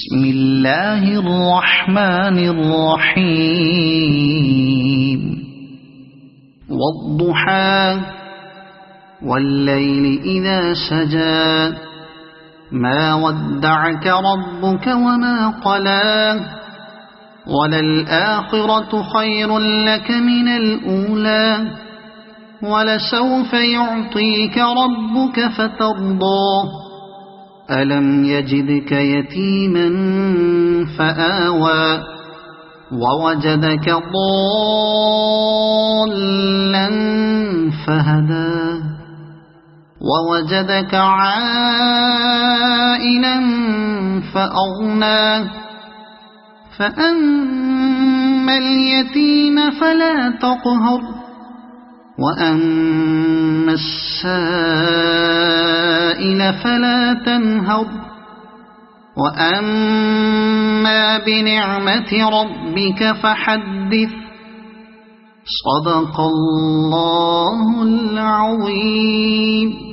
بسم اللہ الرحمن الرحیم والضحى والليل إذا سجى ما ودعك ربك وما قلى وللآخرة خير لك من الأولى ولسوف يعطيك ربك فترضى ألم يجدك يتيما فآوى ووجدك ضالا فهدى ووجدك عائلا فأغنى فأما اليتيم فلا تقهر وأما السائل فلا تنهر وأما بنعمة ربك فحدث صدق الله العظيم.